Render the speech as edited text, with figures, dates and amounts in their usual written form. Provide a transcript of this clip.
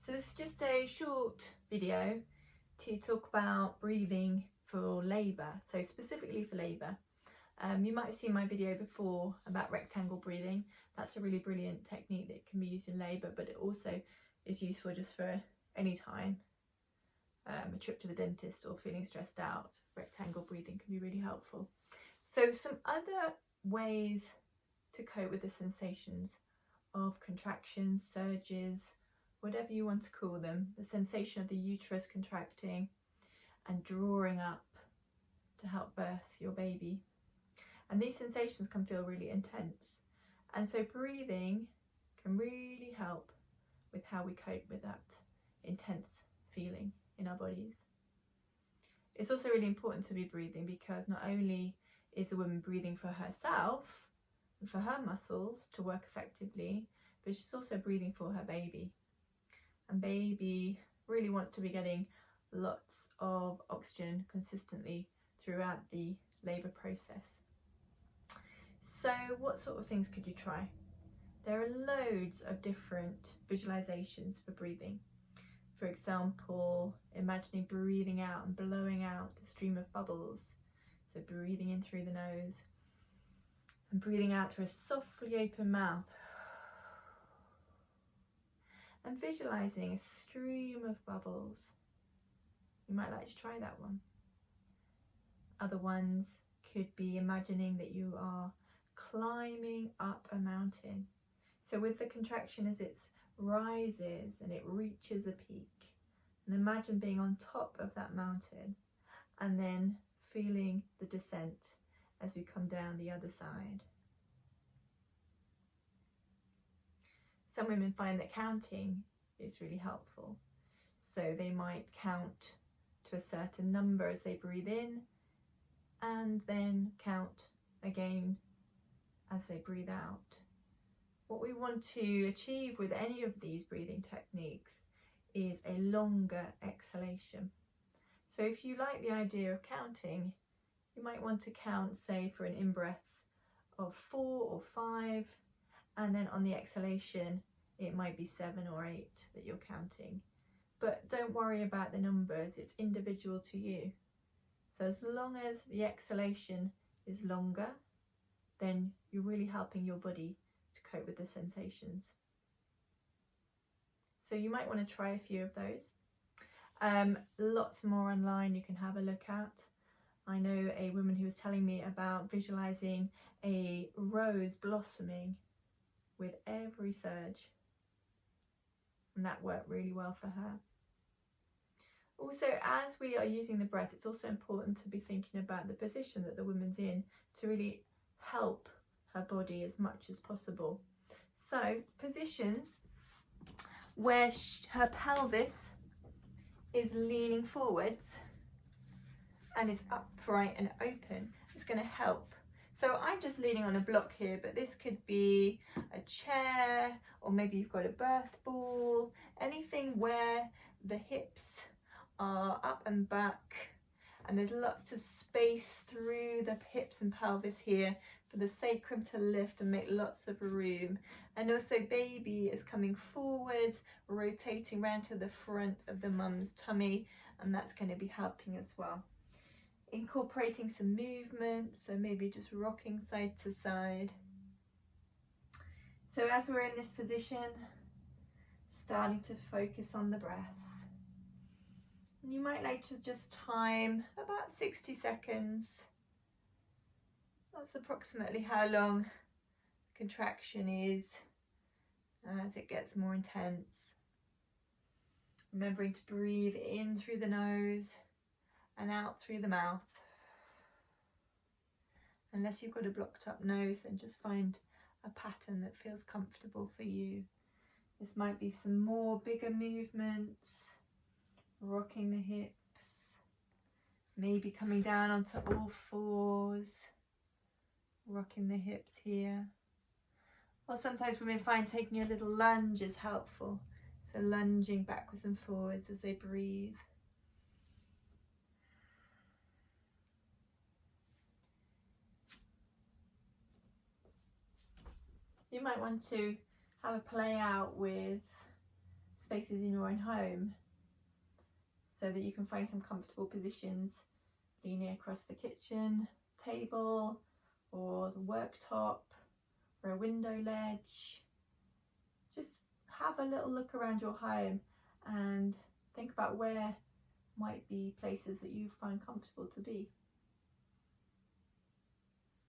So this is just a short video to talk about breathing for labour, so specifically for labour. You might have seen my video before about rectangle breathing. That's a really brilliant technique that can be used in labour, but it also is useful just for any time. A trip to the dentist or feeling stressed out, rectangle breathing can be really helpful. So some other ways to cope with the sensations of contractions, surges, whatever you want to call them, the sensation of the uterus contracting and drawing up to help birth your baby. And these sensations can feel really intense. And so breathing can really help with how we cope with that intense feeling in our bodies. It's also really important to be breathing because not only is the woman breathing for herself and for her muscles to work effectively, but she's also breathing for her baby. And baby really wants to be getting lots of oxygen consistently throughout the labour process. So what sort of things could you try? There are loads of different visualisations for breathing. For example, imagining breathing out and blowing out a stream of bubbles. So breathing in through the nose and breathing out through a softly open mouth. And visualising a stream of bubbles. You might like to try that one. Other ones could be imagining that you are climbing up a mountain. So with the contraction as it rises and it reaches a peak, and imagine being on top of that mountain and then feeling the descent as we come down the other side. Some women find that counting is really helpful. So they might count to a certain number as they breathe in and then count again as they breathe out. What we want to achieve with any of these breathing techniques is a longer exhalation. So if you like the idea of counting, you might want to count, say, for an in-breath of 4 or 5, and then on the exhalation it might be 7 or 8 that you're counting. But don't worry about the numbers, it's individual to you. So as long as the exhalation is longer, then you're really helping your body to cope with the sensations. So you might want to try a few of those. Lots more online you can have a look at. I know a woman who was telling me about visualising a rose blossoming with every surge, and that worked really well for her. Also, as we are using the breath, it's also important to be thinking about the position that the woman's in to really help her body as much as possible. So positions where her pelvis is leaning forwards and is upright and open is going to help. So I'm just leaning on a block here, but this could be a chair, or maybe you've got a birth ball, anything where the hips are up and back and there's lots of space through the hips and pelvis here for the sacrum to lift and make lots of room. And also baby is coming forwards, rotating round to the front of the mum's tummy, and that's going to be helping as well. Incorporating some movement, so maybe just rocking side to side. So as we're in this position, starting to focus on the breath. And you might like to just time about 60 seconds. That's approximately how long contraction is as it gets more intense. Remembering to breathe in through the nose and out through the mouth. Unless you've got a blocked up nose, then just find a pattern that feels comfortable for you. This might be some more bigger movements, rocking the hips, maybe coming down onto all fours, rocking the hips here. Or sometimes women find taking a little lunge is helpful, so lunging backwards and forwards as they breathe. You might want to have a play out with spaces in your own home so that you can find some comfortable positions, leaning across the kitchen table or the worktop or a window ledge. Just have a little look around your home and think about where might be places that you find comfortable to be.